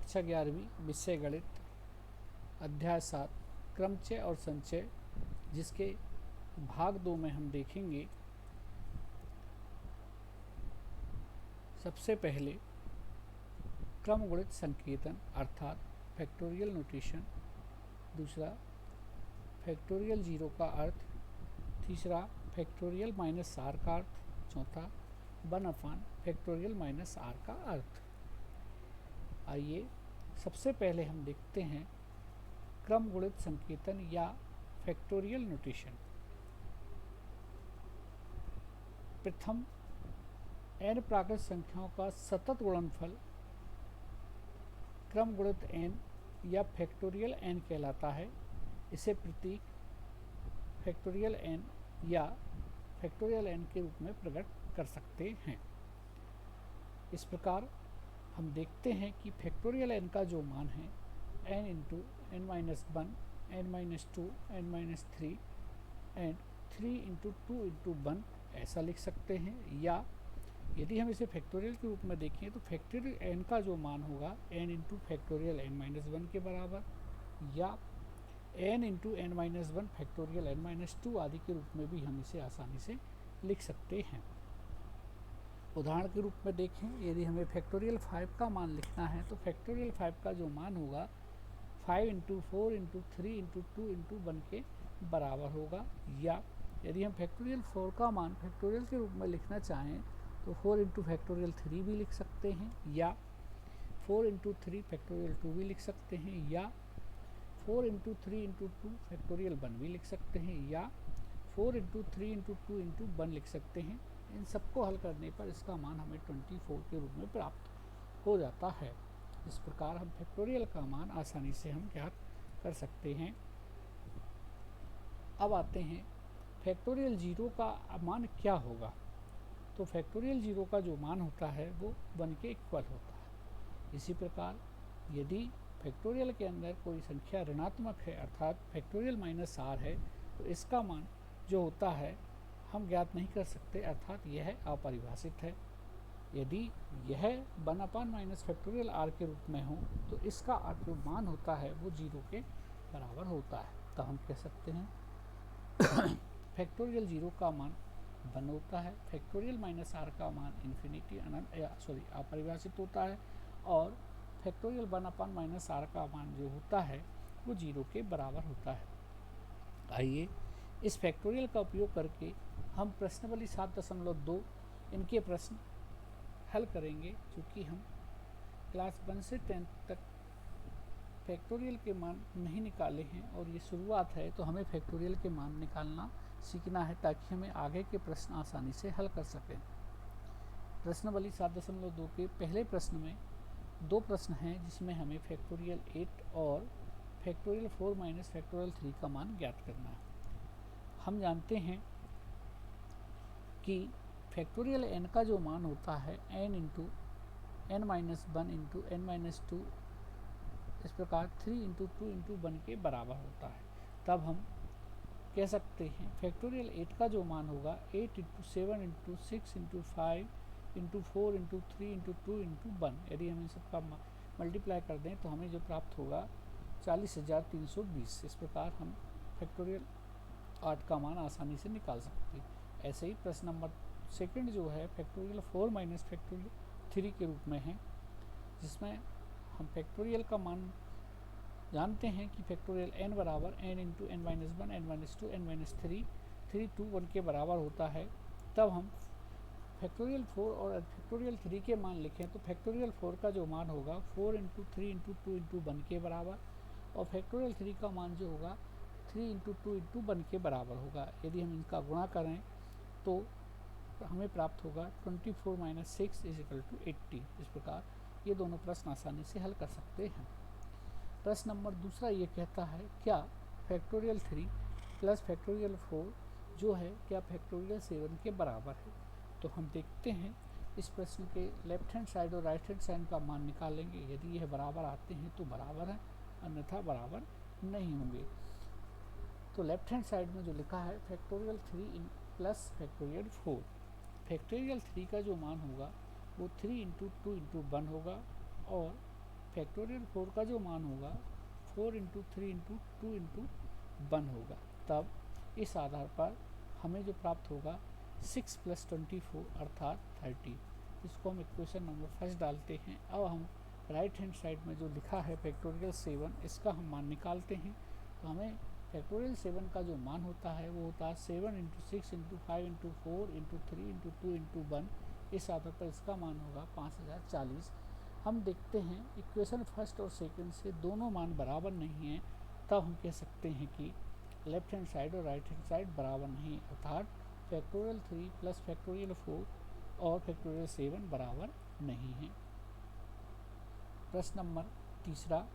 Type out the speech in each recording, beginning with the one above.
कक्षा 11वीं विषय गणित अध्याय 7 क्रमचय और संचय, जिसके भाग 2 में हम देखेंगे सबसे पहले क्रमगुणित संकेतन अर्थात फैक्टोरियल नोटेशन, दूसरा फैक्टोरियल जीरो का अर्थ, तीसरा फैक्टोरियल माइनस आर का अर्थ, चौथा 1/, फैक्टोरियल माइनस आर का अर्थ। आइए सबसे पहले हम देखते हैं क्रमगुणित संकेतन या फैक्टोरियल नोटेशन। प्रथम n प्राकृत संख्याओं का सतत गुणनफल क्रमगुणित n या फैक्टोरियल n कहलाता है। इसे प्रतीक फैक्टोरियल n या फैक्टोरियल n के रूप में प्रकट कर सकते हैं। इस प्रकार हम देखते हैं कि फैक्टोरियल n का जो मान है n into n-1, n-2, n-3 and 3 into 2 into 1 ऐसा लिख सकते हैं। या यदि हम इसे फैक्टोरियल के रूप में देखें तो फैक्टोरियल n का जो मान होगा n इंटू फैक्टोरियल n-1 के बराबर, या n into n-1 factorial n-2 आदि के रूप में भी हम इसे आसानी से लिख सकते हैं। उदाहरण के रूप में देखें, यदि हमें फैक्टोरियल 5 का मान लिखना है तो फैक्टोरियल 5 का जो मान होगा 5 इंटू 4 इंटू 3 इंटू 2 इंटू 1 के बराबर होगा। या यदि हम फैक्टोरियल 4 का मान फैक्टोरियल के रूप में लिखना चाहें तो 4 इंटू फैक्टोरियल 3 भी लिख सकते हैं, या 4 इंटू 3 फैक्टोरियल 2 भी लिख सकते हैं, या 4 इंटू 3 इंटू 2 फैक्टोरियल 1 भी लिख सकते हैं, या 4 इंटू 3 इंटू 2 इंटू 1 लिख सकते हैं। इन सबको हल करने पर इसका मान हमें 24 के रूप में प्राप्त हो जाता है। इस प्रकार हम फैक्टोरियल का मान आसानी से हम ज्ञात कर सकते हैं। अब आते हैं फैक्टोरियल जीरो का मान क्या होगा। तो फैक्टोरियल जीरो का जो मान होता है वो 1 के इक्वल होता है। इसी प्रकार यदि फैक्टोरियल के अंदर कोई संख्या ऋणात्मक है अर्थात फैक्टोरियल माइनस आर है तो इसका मान जो होता है हम ज्ञात नहीं कर सकते, अर्थात यह अपरिभाषित है। यदि यह 1/- माइनस फैक्टोरियल आर के रूप में हो तो इसका जो मान होता है वो 0 के बराबर होता है। तो हम कह सकते हैं फैक्टोरियल जीरो का मान 1 होता है, फैक्टोरियल माइनस आर का मान इन्फिनिटी अपरिभाषित होता है, और फैक्टोरियल 1/- माइनस आर का मान जो होता है वो 0 के बराबर होता है। आइए इस फैक्टोरियल का उपयोग करके हम प्रश्नावली 7.2 इनके प्रश्न हल करेंगे, क्योंकि हम क्लास 1 से 10 तक फैक्टोरियल के मान नहीं निकाले हैं और ये शुरुआत है, तो हमें फैक्टोरियल के मान निकालना सीखना है ताकि हमें आगे के प्रश्न आसानी से हल कर सकें। प्रश्नावली 7.2 के पहले प्रश्न में 2 प्रश्न हैं जिसमें हमें फैक्टोरियल 8 और फैक्टोरियल 4 माइनस फैक्टोरियल 3 का मान ज्ञात करना है। हम जानते हैं कि फैक्टोरियल n का जो मान होता है n into n-1 into n-2, इस प्रकार 3 इंटू 2 इंटू 1 के बराबर होता है। तब हम कह सकते हैं फैक्टोरियल 8 का जो मान होगा 8 into 7 into 6 into 5 into 4 into 3 into 2 into 1। यदि हम इन सबका मल्टीप्लाई कर दें तो हमें जो प्राप्त होगा 40,320। इस प्रकार हम फैक्टोरियल 8 का मान आसानी से निकाल सकते हैं। ऐसे ही प्रश्न नंबर 2 जो है फैक्टोरियल 4 माइनस फैक्टोरियल 3 के रूप में है, जिसमें हम फैक्टोरियल का मान जानते हैं कि फैक्टोरियल n बराबर n into n-1, n-2, n-3, 3 2 1 के बराबर होता है। तब हम फैक्टोरियल 4 और फैक्टोरियल 3 के मान लिखें तो फैक्टोरियल 4 का जो मान होगा 4 इंटू 3 इंटू 2 इंटू 1 के बराबर, और फैक्टोरियल 3 का मान जो होगा 3 इंटू 2 इंटू 1 के बराबर होगा। यदि हम इनका गुणा करें तो हमें प्राप्त होगा 24 माइनस 6 इज इक्वल टू 80। इस प्रकार ये दोनों प्रश्न आसानी से हल कर सकते हैं। प्रश्न नंबर 2 ये कहता है क्या फैक्टोरियल 3 प्लस फैक्टोरियल 4 जो है क्या फैक्टोरियल 7 के बराबर है। तो हम देखते हैं इस प्रश्न के लेफ्ट हैंड साइड और राइट हैंड साइड का मान निकालेंगे। यदि यह बराबर आते हैं तो बराबर है, अन्यथा बराबर नहीं होंगे। तो लेफ्ट हैंड साइड में जो लिखा है फैक्टोरियल 3 प्लस फैक्टोरियल 4, फैक्टोरियल 3 का जो मान होगा वो 3 इंटू 2 इंटू 1 होगा, और फैक्टोरियल 4 का जो मान होगा 4 इंटू 3 इंटू 2 इंटू 1 होगा। तब इस आधार पर हमें जो प्राप्त होगा 6 प्लस 24 अर्थात 30। इसको हम इक्वेशन नंबर फर्स्ट डालते हैं। अब हम राइट हैंड साइड में जो लिखा है फैक्टोरियल 7, इसका हम मान निकालते हैं। तो हमें फैक्टोरियल 7 का जो मान होता है वो होता है 7 into 6 into 5 into 4 into 3 into 2 into 1। इस आधार पर इसका मान होगा 5040। हम देखते हैं इक्वेशन फर्स्ट और सेकंड से दोनों मान बराबर नहीं हैं, तब हम कह सकते हैं कि लेफ्ट हैंड साइड और राइट हैंड साइड बराबर नहीं, अर्थात फैक्टोरियल 3 प्लस फैक्टोरियल 4 और फैक्टोरियल 7 बराबर नहीं है। प्रश्न नंबर तीसरा,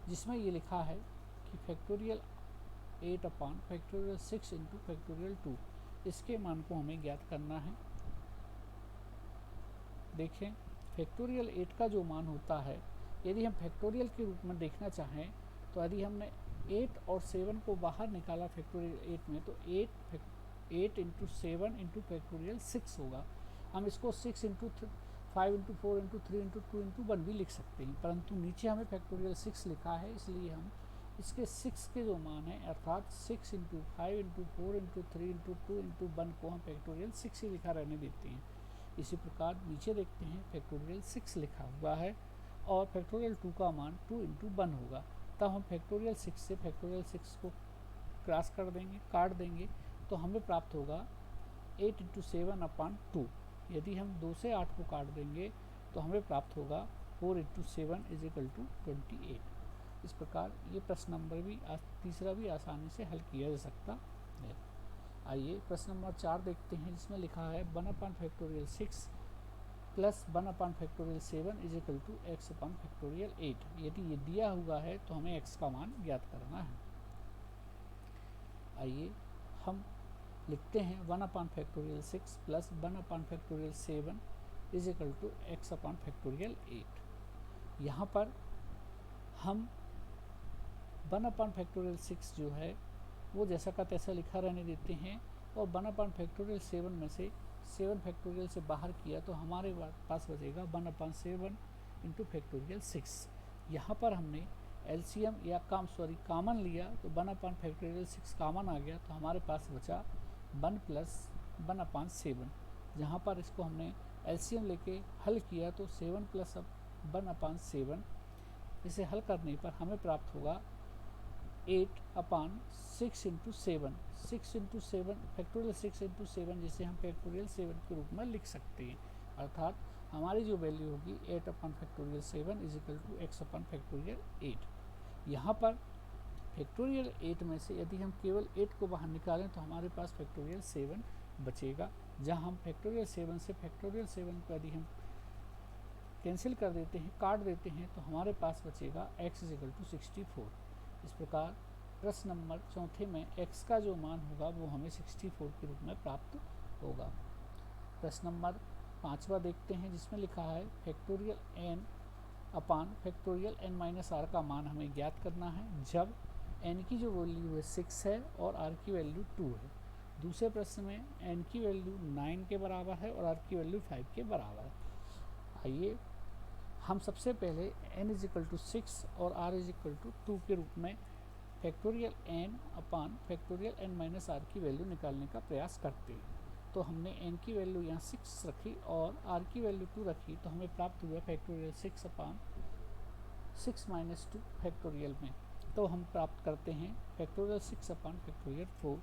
जिसमें ये लिखा है कि factorial 8 upon factorial 6 into factorial 2, इसके मान को हमें ज्ञात करना है। देखें, फैक्टोरियल 8 का जो मान होता है, यदि हम फैक्टोरियल के रूप में देखना चाहें तो यदि हमने 8 और 7 को बाहर निकाला फैक्टोरियल 8 में, तो 8 इंटू 7 इंटू फैक्टोरियल 6 होगा। हम इसको 6 into 5 into 4 into 3 into 2 into 1 भी लिख सकते हैं, परंतु नीचे हमें फैक्टोरियल 6 लिखा है, इसलिए हम इसके 6 के जो मान है अर्थात 6 into 5 into 4 into 3 into 2 into 1 को हम फैक्टोरियल 6 ही लिखा रहने देते हैं। इसी प्रकार नीचे देखते हैं फैक्टोरियल 6 लिखा हुआ है और फैक्टोरियल 2 का मान 2 इंटू 1 होगा। तब हम फैक्टोरियल 6 से फैक्टोरियल 6 को क्रॉस कर देंगे, काट देंगे, तो हमें प्राप्त होगा 8 इंटू 7 अपान 2। यदि हम 2 से 8 को काट देंगे तो हमें प्राप्त होगा 4 इंटू 7 इज इक्वल टू 28। इस प्रकार ये प्रश्न नंबर भी तीसरा भी आसानी से हल किया जा सकता है। आइए प्रश्न नंबर 4 देखते हैं, जिसमें लिखा है 1 upon factorial 6 plus 1 upon factorial 7 is equal to x upon factorial 8। यदि ये दिया हुआ है तो हमें x का मान ज्ञात करना है। आइए हम लिखते हैं 1 upon factorial 6 plus 1 upon factorial 7 is equal to x upon factorial 8। यहाँ पर हम 1 अपान फैक्टोरियल 6 जो है वो जैसा का तैसा लिखा रहने देते हैं और 1 अपान फैक्टोरियल 7 में से 7 फैक्टोरियल से बाहर किया तो हमारे पास बचेगा 1 अपान 7 इंटू फैक्टोरियल 6। यहाँ पर हमने एलसीएम या कॉमन लिया तो 1 अपान फैक्टोरियल 6 कॉमन आ गया, तो हमारे पास बचा 1 प्लस 1 अपान 7। जहाँ पर इसको हमने एलसीएम लेके हल किया तो 7 प्लस 1 अपान 7, इसे हल करने पर हमें प्राप्त होगा 8 अपान 6 इंटू 7। 6 इंटू 7 फैक्टोरियल 6 इंटू 7, जिसे हम फैक्टोरियल 7 के रूप में लिख सकते हैं, अर्थात हमारी जो वैल्यू होगी 8 upon factorial 7 is equal to x upon factorial 8। यहाँ पर फैक्टोरियल 8 में से यदि हम केवल 8 को बाहर निकालें तो हमारे पास फैक्टोरियल 7 बचेगा। जहाँ हम फैक्टोरियल 7 से फैक्टोरियल 7 को यदि हम कैंसिल कर देते हैं, काट देते हैं, तो हमारे पास बचेगा x इज इक्वल टू 64। इस प्रकार प्रश्न नंबर 4 में x का जो मान होगा वो हमें 64 के रूप में प्राप्त होगा। प्रश्न नंबर 5 देखते हैं, जिसमें लिखा है फैक्टोरियल n अपान फैक्टोरियल n माइनस r का मान हमें ज्ञात करना है जब n की जो वैल्यू है 6 है और r की वैल्यू 2 है। दूसरे प्रश्न में n की वैल्यू 9 के बराबर है और r की वैल्यू 5 के बराबर है। आइए हम सबसे पहले n इज इक्वल टू 6 और r इज इक्वल टू 2 के रूप में फैक्टोरियल n अपान फैक्टोरियल n माइनस r की वैल्यू निकालने का प्रयास करते हैं। तो हमने n की वैल्यू यहाँ 6 रखी और r की वैल्यू 2 रखी, तो हमें प्राप्त हुआ फैक्टोरियल 6 अपान 6 माइनस 2 फैक्टोरियल में। तो हम प्राप्त करते हैं फैक्टोरियल 6 अपान फैक्टोरियल 4।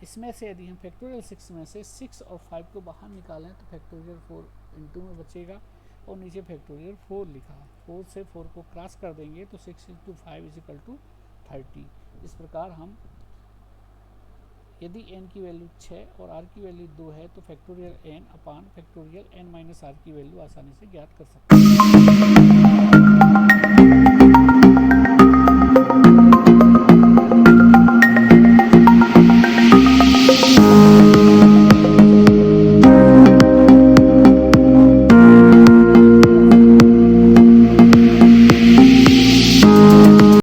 इसमें से यदि हम फैक्टोरियल 6 में से 6 और 5 को बाहर निकालें तो फैक्टोरियल 4 इंटू में बचेगा और नीचे फैक्टोरियल 4 लिखा है। 4 से 4 को क्रॉस कर देंगे तो 6 इंटू 5 इज इक्वल टू 30। इस प्रकार हम यदि n की वैल्यू 6 और r की वैल्यू 2 है तो फैक्टोरियल n अपान फैक्टोरियल n माइनस r की वैल्यू आसानी से ज्ञात कर सकते हैं।